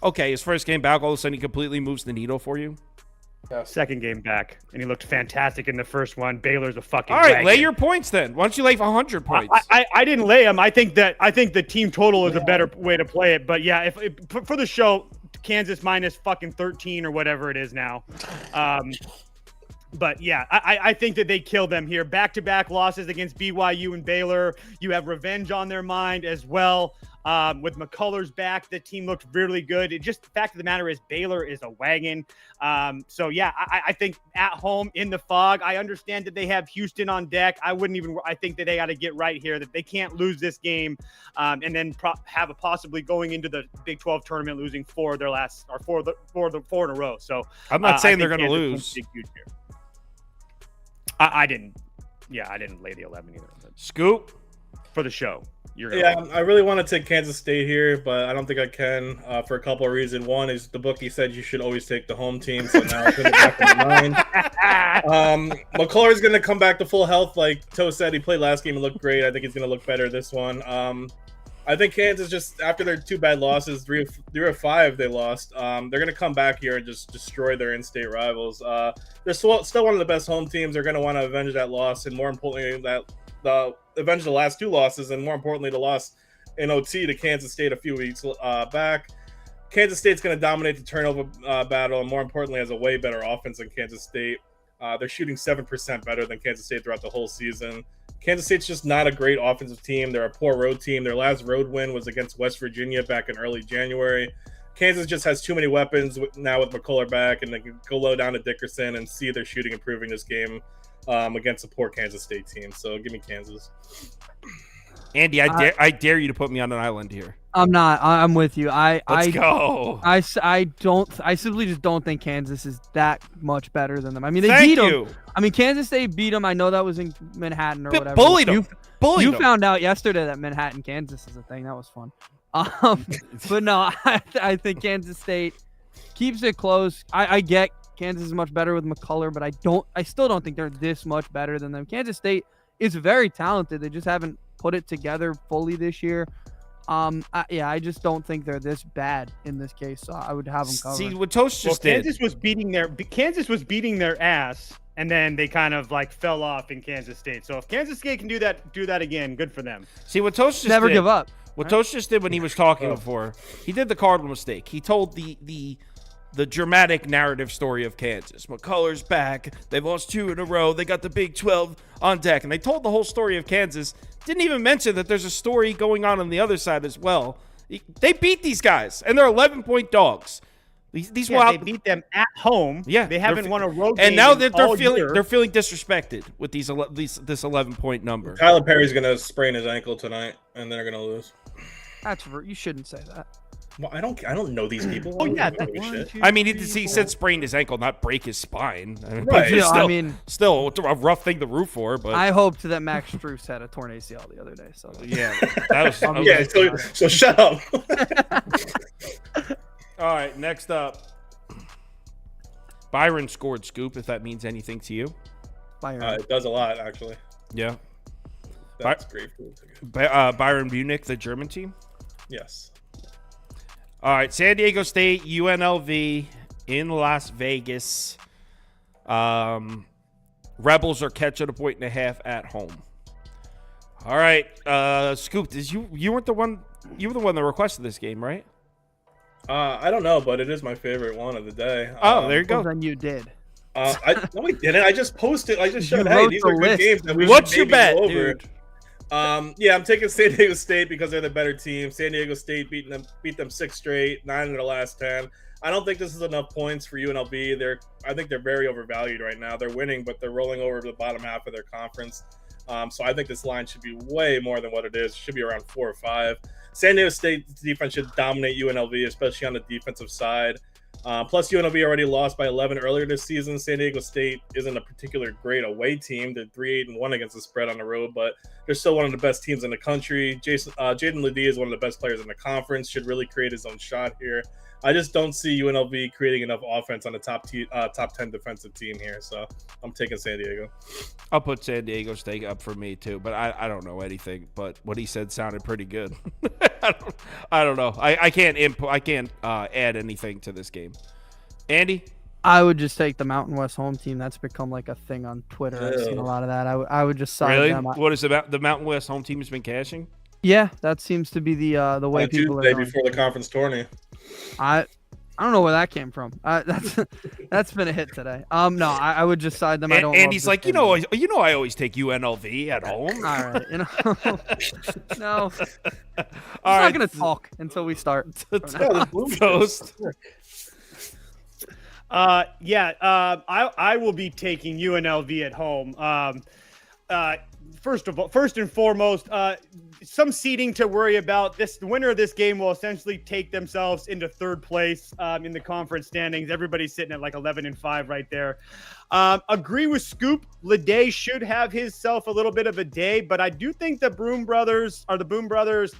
Okay, his first game back, all of a sudden he completely moves the needle for you. Second game back, and he looked fantastic in the first one. Baylor's a fucking all right. wagon. Lay your points then. Why don't you lay 100 points? I didn't lay them. I think the team total is a better way to play it. But yeah, if for the show, Kansas minus fucking 13 or whatever it is now. But yeah, I think that they kill them here. Back-to-back losses against BYU and Baylor. You have revenge on their mind as well. With McCullers back, the team looked really good. The fact of the matter is Baylor is a wagon. So yeah, I think at home in the fog, I understand that they have Houston on deck. I think that they got to get right here, that they can't lose this game and then have a possibly going into the Big 12 tournament, losing four in a row. So I'm not saying they're going to lose. I didn't lay the 11 either. Scoop For the show. I really want to take Kansas State here, but I don't think I can for a couple of reasons. One is the bookie said you should always take the home team, so now I put it back in mind. McCullough is going to come back to full health. Like Toe said, he played last game and looked great. I think he's going to look better this one. I think Kansas, just after their two bad losses, 3 of 5 they lost, they're going to come back here and just destroy their in-state rivals. They're still one of the best home teams. They're going to want to avenge that loss, and more importantly, avenge the last 2 losses, and more importantly, the loss in OT to Kansas State a few weeks back. Kansas State's going to dominate the turnover battle, and more importantly, has a way better offense than Kansas State. They're shooting 7% better than Kansas State throughout the whole season. Kansas State's just not a great offensive team. They're a poor road team. Their last road win was against West Virginia back in early January. Kansas just has too many weapons now with McCullough back, and they can go low down to Dickerson and see their shooting improving this game against a poor Kansas State team. So give me Kansas. Andy, I dare you to put me on an island here. I'm not. I'm with you. Let's go. I simply just don't think Kansas is that much better than them. I mean, they Thank beat you. them. I mean, Kansas State beat them. I know that was in Manhattan or whatever. Bullied them. You found out yesterday that Manhattan, Kansas is a thing. That was fun. But no, I think Kansas State keeps it close. I get Kansas is much better with McCullough, but I still don't think they're this much better than them. Kansas State is very talented. They just haven't put it together fully this year. I just don't think they're this bad in this case. So I would have them covered. See what Toast just did. Kansas was beating their ass, and then they kind of like fell off in Kansas State. So if Kansas State can do that again, good for them. See what Toast just never did. Give up. What Toast just did when he was talking before, he did the cardinal mistake. He told the dramatic narrative story of Kansas. McCullough's back. They've lost 2 in a row. They got the Big 12 on deck. And they told the whole story of Kansas. Didn't even mention that there's a story going on the other side as well. They beat these guys, and they're 11-point dogs. They beat them at home. Yeah, they haven't won a road game. And now that they're feeling disrespected with this 11-point number. Tyler Perry's going to sprain his ankle tonight, and they're going to lose. You shouldn't say that. Well, I don't know these people. Oh yeah, I mean, he said sprain his ankle, not break his spine. Right. Still a rough thing to root for. But I hoped that Max Strus had a torn ACL the other day. So yeah, that was yeah. So shut up. All right, next up, Byron scored, Scoop. If that means anything to you, it does a lot, actually. Yeah, that's great. Byron Munich, the German team. Yes. All right, San Diego State, UNLV in Las Vegas. Rebels are catching a 1.5 at home. All right, Scoop, you weren't the one. You were the one that requested this game, right? I don't know, but it is my favorite one of the day. Oh, there you go. Well, then you did. No, we didn't. I just posted. I just You showed. Hey, wrote these the are good list. games. That we What's should your maybe bet, go over. dude? Yeah, I'm taking San Diego State because they're the better team. San Diego State beat them 6 straight, 9 in their last 10. I don't think this is enough points for UNLV. I think they're very overvalued right now. They're winning, but they're rolling over the bottom half of their conference. So I think this line should be way more than what it is. It should be around 4 or 5. San Diego State's defense should dominate UNLV, especially on the defensive side. Plus, UNLV already lost by 11 earlier this season. San Diego State isn't a particular great away team. They're 3-8-1 against the spread on the road, but they're still one of the best teams in the country. Jaden Ledee is one of the best players in the conference, should really create his own shot here. I just don't see UNLV creating enough offense on the top 10 defensive team here, so I'm taking San Diego. I'll put San Diego State up for me too, but I don't know anything. But what he said sounded pretty good. I don't know. I can't add anything to this game. Andy, I would just take the Mountain West home team. That's become like a thing on Twitter. I've seen a lot of that. I would just side really? them. What is the Mountain West home team has been cashing? Yeah, that seems to be the way people Tuesday are going. before the conference tourney. I don't know where that came from. That's been a hit today. No, I would just side them. I don't. Andy's like, I always take UNLV at home. All right, no. All I'm not gonna talk until we start. Toast. I will be taking UNLV at home. First and foremost, some seeding to worry about. The winner of this game will essentially take themselves into third place in the conference standings. Everybody's sitting at like 11-5 right there. Agree with Scoop. Ledee should have himself a little bit of a day, but I do think the Boom Brothers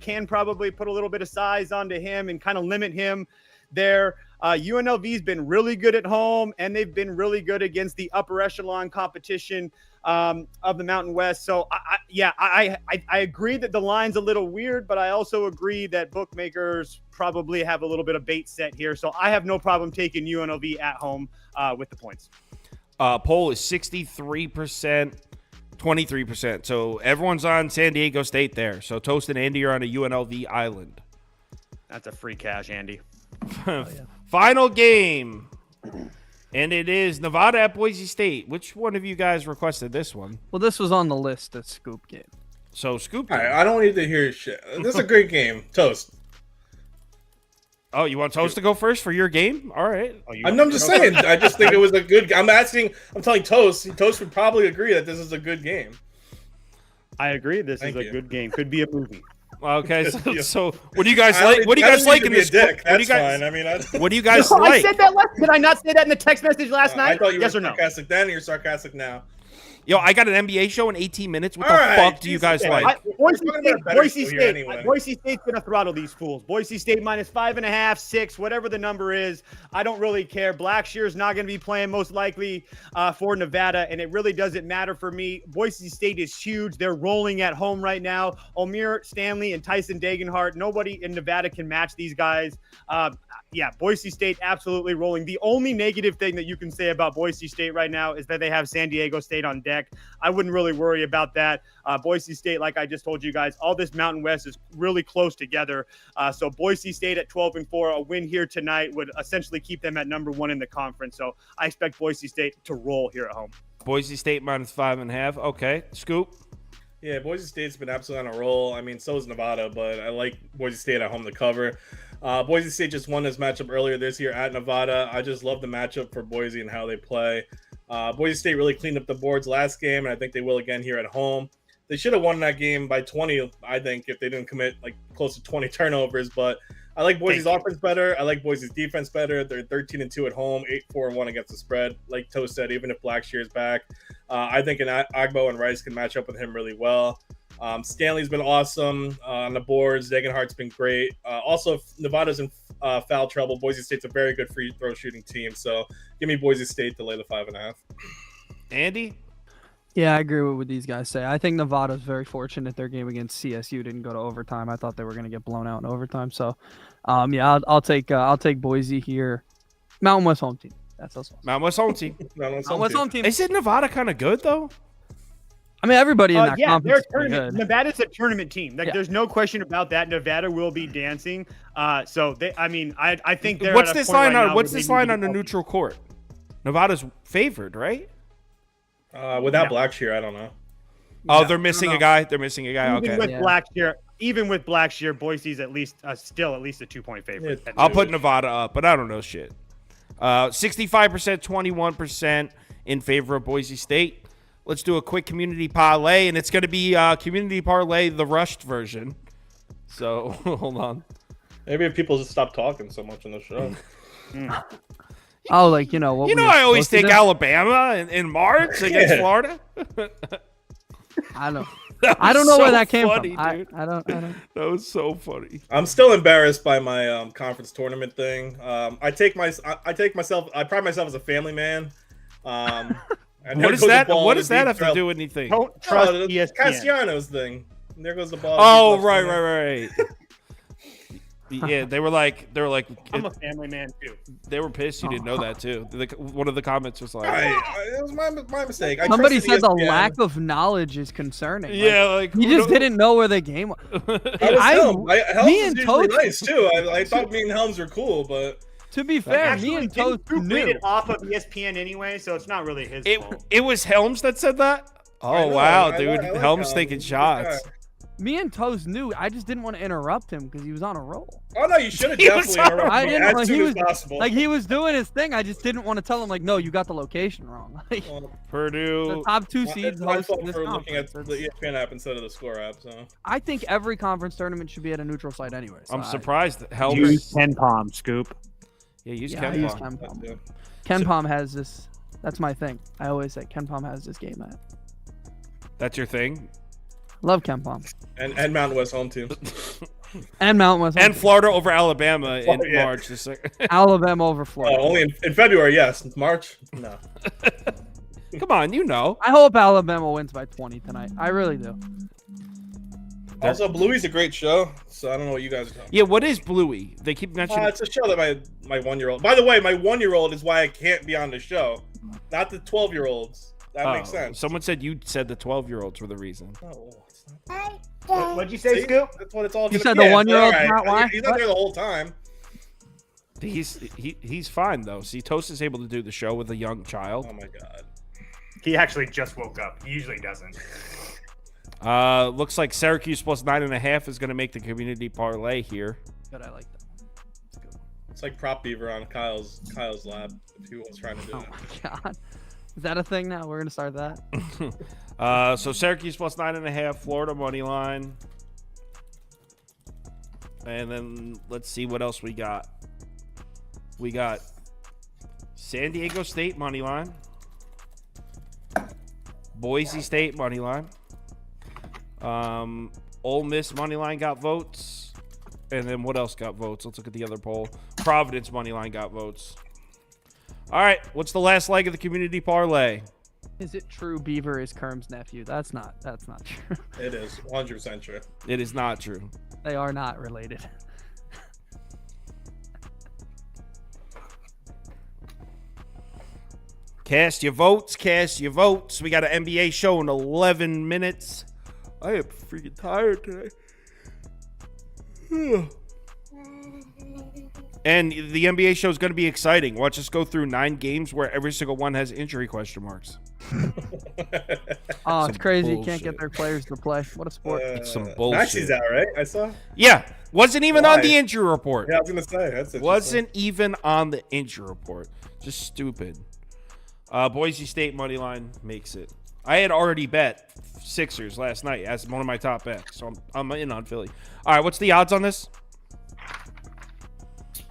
can probably put a little bit of size onto him and kind of limit him there. UNLV's been really good at home, and they've been really good against the upper echelon competition of the Mountain West. So I agree that the line's a little weird, but I also agree that bookmakers probably have a little bit of bait set here. So I have no problem taking UNLV at home with the points. Poll is 63%, 23%. So everyone's on San Diego State there. So Toast and Andy are on a UNLV island. That's a free cash, Andy. Final game. And it is Nevada at Boise State. Which one of you guys requested this one? Well, this was on the list that Scoop gave. So Scoop. All right, I don't need to hear shit. This is a great game. Toast. Oh, you want Toast to go first for your game? All right. I'm just saying. I just think it was a good. I'm telling Toast. Toast would probably agree that this is a good game. I agree. This Thank is you. a good game. Could be a movie. Okay, so what do you guys like? What do you guys like in this? That's What do you guys? fine. I mean, What do you guys I like? said that did I not say that in the text message last night? I thought you yes were or no? sarcastic then, and you're sarcastic now. Yo, I got an NBA show in 18 minutes. What All the right, fuck do you guys Jesus. like? Boise show here State. anyway. Boise State's gonna throttle these fools. Boise State minus 5.5, 6, whatever the number is. I don't really care. Blackshear's not gonna be playing most likely for Nevada, and it really doesn't matter for me. Boise State is huge. They're rolling at home right now. Omir Stanley and Tyson Dagenhart. Nobody in Nevada can match these guys. Boise State absolutely rolling. The only negative thing that you can say about Boise State right now is that they have San Diego State on deck. I wouldn't really worry about that. Boise State, like I just told you guys, all this Mountain West is really close together. So Boise State at 12-4, a win here tonight would essentially keep them at number 1 in the conference. So I expect Boise State to roll here at home. Boise State minus 5.5. Okay, Scoop. Yeah, Boise State's been absolutely on a roll. I mean, so is Nevada, but I like Boise State at home to cover. Boise State just won this matchup earlier this year at Nevada. I just love the matchup for Boise and how they play. Boise State really cleaned up the boards last game, and I think they will again here at home. They should have won that game by 20, I think, if they didn't commit like close to 20 turnovers. But I like Boise's offense better. I like Boise's defense better. They're 13-2 at home, 8-4-1 against the spread. Like Toast said, even if Blackshear's back, I think Agbo and Rice can match up with him really well. Stanley's been awesome on the boards. Degenhart's been great. Also, if Nevada's in foul trouble, Boise State's a very good free throw shooting team. So give me Boise State to lay the 5.5. Andy? Yeah, I agree with what these guys say. I think Nevada's very fortunate their game against CSU didn't go to overtime. I thought they were going to get blown out in overtime. So, I'll take Boise here. Mountain West home team. That's also Mountain West home team. West home team. Isn't Nevada kind of good though? I mean, everybody in that yeah, conference they're is pretty tournament. good. Nevada's a tournament team. Like, Yeah. there's no question about that. Nevada will be dancing. So they, I mean, I think they're. What's at a this point line right on? now What's where this they need line to on the get neutral court? Nevada's favored, right? Without Blackshear, I don't know. Oh, they're missing a guy. They're missing a guy. Even Okay. with Yeah. Blackshear, Boise's at least still at least a 2-point favorite. Yeah. I'll put Nevada up, but I don't know shit. 65%, 21% in favor of Boise State. Let's do a quick community parlay, and it's going to be community parlay, the rushed version. So hold on. Maybe if people just stop talking so much on the show. Oh, like, you know what? You we know, were I always supposed to take do? Alabama in March against Yeah. Florida. I don't. That I don't was know where so that came funny, from. I dude. don't. That was so funny. I'm still embarrassed by my conference tournament thing. I pride myself as a family man. And What there does goes the that? ball What in does the that deep have to trail. do with anything? Don't trust the ESPN. Castellanos thing. And there goes the ball. Oh, Deep left right. corner. Yeah, they were like, I'm a family man too. they were pissed. You didn't know that too. One of the comments was like, It was my mistake. Somebody trusted said the ESPN. lack of knowledge is concerning. yeah, like He just didn't know where the game was. That was I- Helms. Helms me is and usually Toast- nice too. I thought me and Helms were cool, but To be fair, Actually, me and didn't Toast Drew knew. read it off of ESPN anyway, so it's not really his fault. it was Helms that said that. I Oh know, wow, I dude, like Helms Helms. taking He's a good shots. guy. Me and Toast knew. I just didn't want to interrupt him because he was on a roll. Oh no, you should have He was definitely on- interrupted I me didn't. as Like, he soon was as possible. like he was doing his thing. I just didn't want to tell him like, no, you got the location wrong. Like, Well, the Purdue. top two it's seeds my hosting fault this for looking at conference. the ESPN app instead of the score app. So I think every conference tournament should be at a neutral site anyway. So I'm surprised that Helms. Use Ken Palm, Scoop. Yeah, use Yeah, Ken I use Palm. Ken Palm. yeah. Ken Palm has this. That's my thing. I always say Ken Palm has this game at. That's your thing. Love Ken Palm and Mountain West home teams. and Mountain West And Florida over Alabama in yeah. March. This Alabama over Florida. Only in February, yes. March, no. Come on, you know. I hope Alabama wins by 20 tonight. I really do. Also, Bluey's a great show, so I don't know what you guys are talking. Yeah, what is Bluey? They keep mentioning. It's a show that my 1-year-old. By the way, my 1-year-old is why I can't be on the show, not the 12-year-olds. That makes sense. Someone said you said the 12-year-olds were the reason. Oh, it's not. What'd you say, See? Scoop? That's what it's all. You gonna said be. the 1-year-old's All right. not why? He's not there the whole time. He's fine though. See, Toast is able to do the show with a young child. Oh my god. He actually just woke up. He usually doesn't. Looks like Syracuse plus 9.5 is going to make the community parlay here. But I like that. It's good. It's like prop beaver on Kyle's lap. If he was trying to do Oh it. my god. Is that a thing now? We're gonna start that. So Syracuse plus 9.5, Florida money line, and then let's see what else we got. We got San Diego State money line, Boise State money line, Ole Miss money line got votes, and then what else got votes? Let's look at the other poll. Providence money line got votes. All right, what's the last leg of the community parlay? Is it true Beaver is Kirms' nephew? That's not true. It is 100% true. It is not true. They are not related. Cast your votes. Cast your votes. We got an NBA show in 11 minutes. I am freaking tired today. And the NBA show is going to be exciting. Watch us go through 9 games where every single one has injury question marks. Oh, it's crazy. You can't bullshit. get their players to play. What a sport. It's some bullshit. Maxi's out, right? I saw. Yeah. Wasn't even on Why? the injury report. Yeah, I was gonna say that's interesting. Wasn't even on the injury report. Just stupid. Boise State money line makes it. I had already bet Sixers last night as one of my top bets, so I'm in on Philly. All right, what's the odds on this?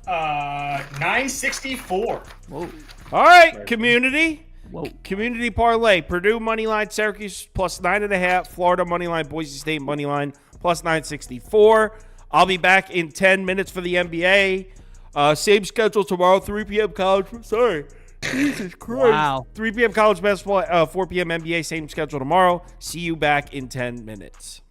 964. Whoa. All right, community. Whoa. Community parlay. Purdue money line, Syracuse plus 9.5, Florida money line, Boise State money line plus 964. I'll be back in 10 minutes for the NBA. Same schedule tomorrow, 3 p.m. college. Sorry. Jesus Christ. Wow. 3 p.m. college basketball, 4 p.m. NBA, same schedule tomorrow. See you back in 10 minutes.